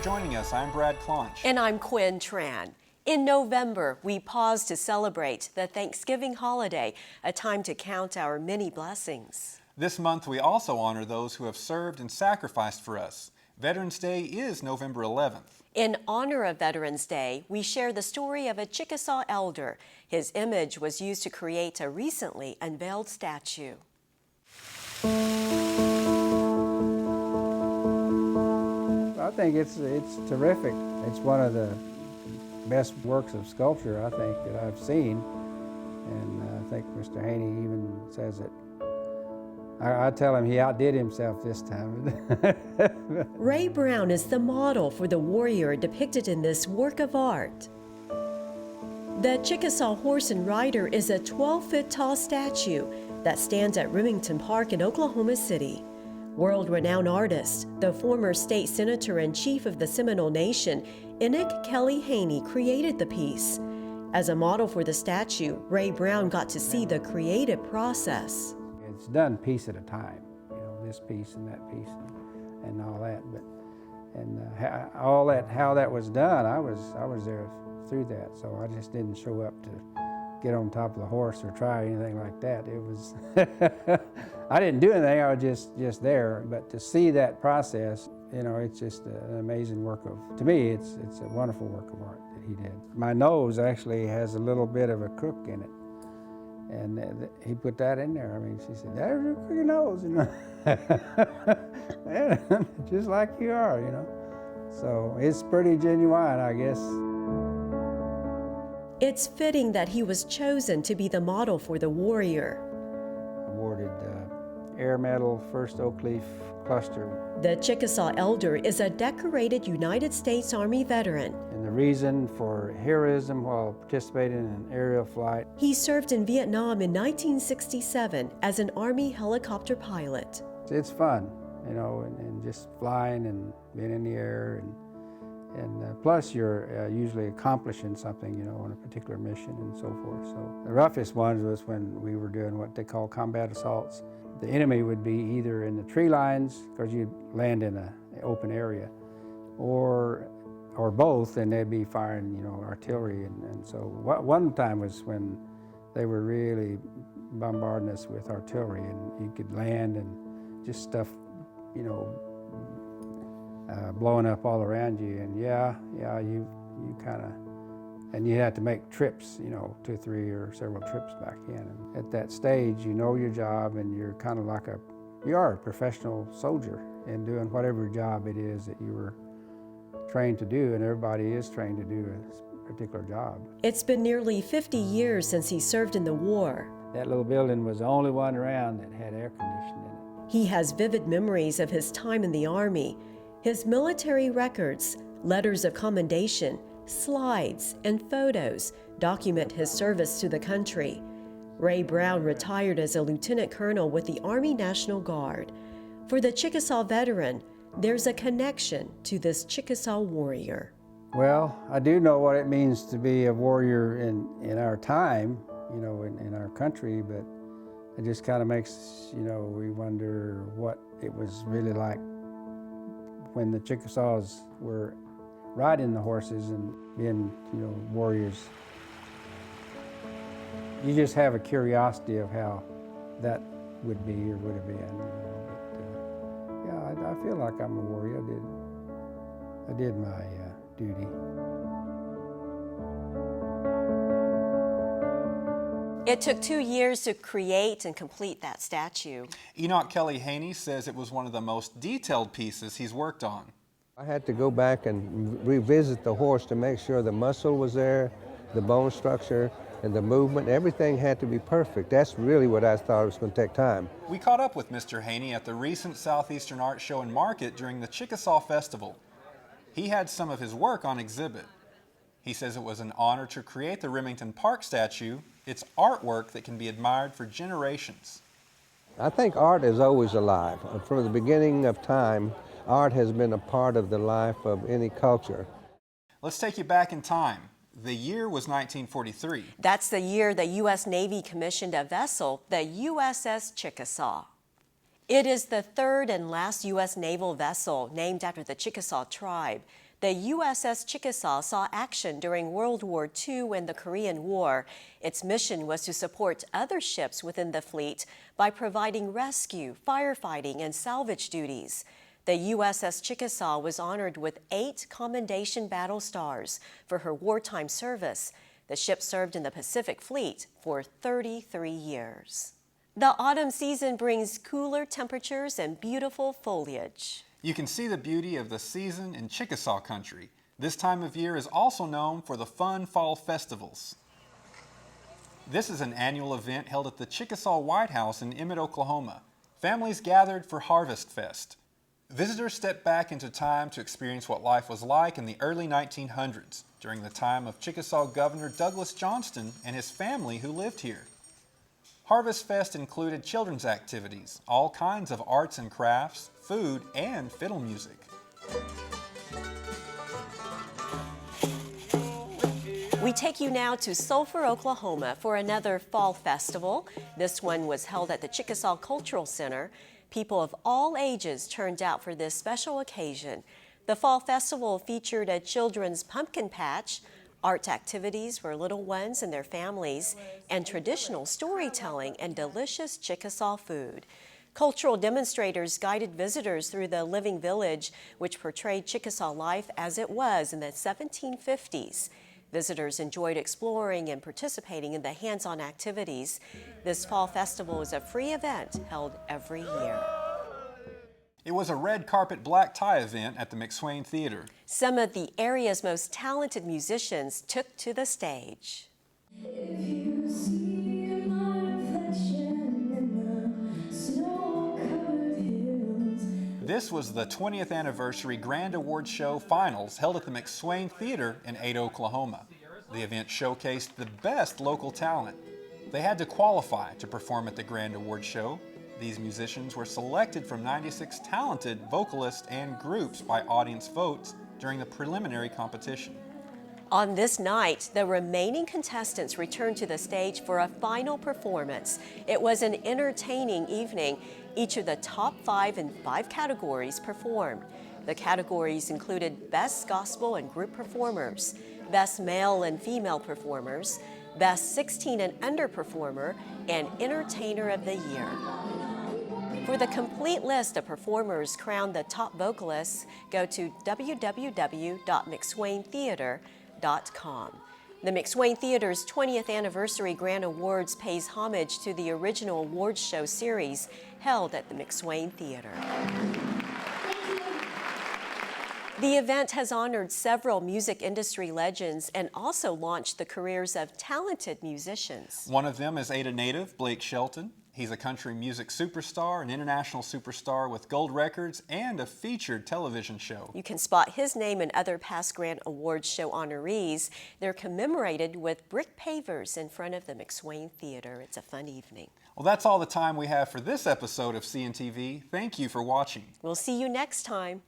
joining us. I'm Brad Clonch. And I'm Quinn Tran. In November, we pause to celebrate the Thanksgiving holiday, a time to count our many blessings. This month, we also honor those who have served and sacrificed for us. Veterans Day is November 11th. In honor of Veterans Day, we share the story of a Chickasaw elder. His image was used to create a recently unveiled statue. I think it's terrific. It's one of the best works of sculpture, I think, that I've seen. And I think Mr. Haney even says it. I tell him he outdid himself this time. Ray Brown is the model for the warrior depicted in this work of art. The Chickasaw Horse and Rider is a 12-foot tall statue that stands at Remington Park in Oklahoma City. World-renowned artist, the former state senator and chief of the Seminole Nation, Enoch Kelly Haney, created the piece. As a model for the statue, Ray Brown got to see the creative process. It's done piece at a time, this piece and that piece and all that. But how that was done, I was there through that. So I just didn't show up to get on top of the horse or try anything like that. It was I didn't do anything. I was just there. But to see that process, it's just an amazing work of. To me, it's a wonderful work of art that he did. My nose actually has a little bit of a crook in it. And he put that in there. I mean, she said, "There's your nose," just like you are, So it's pretty genuine, I guess. It's fitting that he was chosen to be the model for the warrior. Awarded Air Medal, First Oak Leaf Cluster. The Chickasaw Elder is a decorated United States Army veteran. And the reason for heroism while participating in an aerial flight. He served in Vietnam in 1967 as an Army helicopter pilot. It's fun, and just flying and being in the air. And plus you're usually accomplishing something, on a particular mission and so forth. So the roughest ones was when we were doing what they call combat assaults. The enemy would be either in the tree lines, because you'd land in an open area, or both, and they'd be firing, artillery. And so one time was when they were really bombarding us with artillery, and you could land and just stuff, blowing up all around you. And you kind of, and you had to make trips, 2 or 3 or several trips back in. And at that stage, you know your job, and you're kind of like you are a professional soldier in doing whatever job it is that you were trained to do, and everybody is trained to do a particular job. It's been nearly 50 years since he served in the war. That little building was the only one around that had air conditioning in it. He has vivid memories of his time in the Army. His military records, letters of commendation, slides, and photos document his service to the country. Ray Brown retired as a lieutenant colonel with the Army National Guard. For the Chickasaw veteran, there's a connection to this Chickasaw warrior. Well, I do know what it means to be a warrior in our time, in our country, but it just kind of makes, we wonder what it was really like when the Chickasaws were riding the horses and being, warriors. You just have a curiosity of how that would be or would have been. But I feel like I'm a warrior. I did my duty. It took 2 years to create and complete that statue. Enoch Kelly Haney says it was one of the most detailed pieces he's worked on. I had to go back and revisit the horse to make sure the muscle was there, the bone structure, and the movement. Everything had to be perfect. That's really what I thought it was going to take time. We caught up with Mr. Haney at the recent Southeastern Art Show and Market during the Chickasaw Festival. He had some of his work on exhibit. He says it was an honor to create the Remington Park statue. It's artwork that can be admired for generations. I think art is always alive. From the beginning of time, art has been a part of the life of any culture. Let's take you back in time. The year was 1943. That's the year the U.S. Navy commissioned a vessel, the u.s.s. Chickasaw. It is the third and last U.S. naval vessel named after the Chickasaw tribe. The u.s.s. Chickasaw saw action during World War II and the Korean War. Its mission was to support other ships within the fleet by providing rescue, firefighting, and salvage duties. The u.s.s. Chickasaw was honored with 8 Commendation Battle Stars for her wartime service. The ship served in the Pacific Fleet for 33 years. The autumn season brings cooler temperatures and beautiful foliage. You can see the beauty of the season in Chickasaw country. This time of year is also known for the fun fall festivals. This is an annual event held at the Chickasaw White House in Emmett, Oklahoma. Families gathered for Harvest Fest. Visitors step back into time to experience what life was like in the early 1900s, during the time of Chickasaw Governor Douglas Johnston and his family who lived here. Harvest Fest included children's activities, all kinds of arts and crafts, food, and fiddle music. We take you now to Sulphur, Oklahoma for another fall festival. This one was held at the Chickasaw Cultural Center. People of all ages turned out for this special occasion. The fall festival featured a children's pumpkin patch, art activities for little ones and their families, and traditional storytelling and delicious Chickasaw food. Cultural demonstrators guided visitors through the living village, which portrayed Chickasaw life as it was in the 1750s. Visitors enjoyed exploring and participating in the hands-on activities. This fall festival is a free event held every year. It was a red carpet black tie event at the McSwain Theater. Some of the area's most talented musicians took to the stage. If you see my reflection in the snow-covered hills. This was the 20th anniversary Grand Award Show Finals held at the McSwain Theater in Ada, Oklahoma. The event showcased the best local talent. They had to qualify to perform at the Grand Award Show. These musicians were selected from 96 talented vocalists and groups by audience votes during the preliminary competition. On this night, the remaining contestants returned to the stage for a final performance. It was an entertaining evening. Each of the top 5 in 5 categories performed. The categories included Best Gospel and Group Performers, Best Male and Female Performers, Best 16 and Under Performer, and Entertainer of the Year. For the complete list of performers crowned the top vocalists, go to www.mcswaintheater.com. The McSwain Theater's 20th Anniversary Grand Awards pays homage to the original awards show series held at the McSwain Theater. The event has honored several music industry legends and also launched the careers of talented musicians. One of them is Ada native Blake Shelton. He's a country music superstar, an international superstar with gold records and a featured television show. You can spot his name and other past Grand Awards show honorees. They're commemorated with brick pavers in front of the McSwain Theater. It's a fun evening. Well, that's all the time we have for this episode of CNTV. Thank you for watching. We'll see you next time.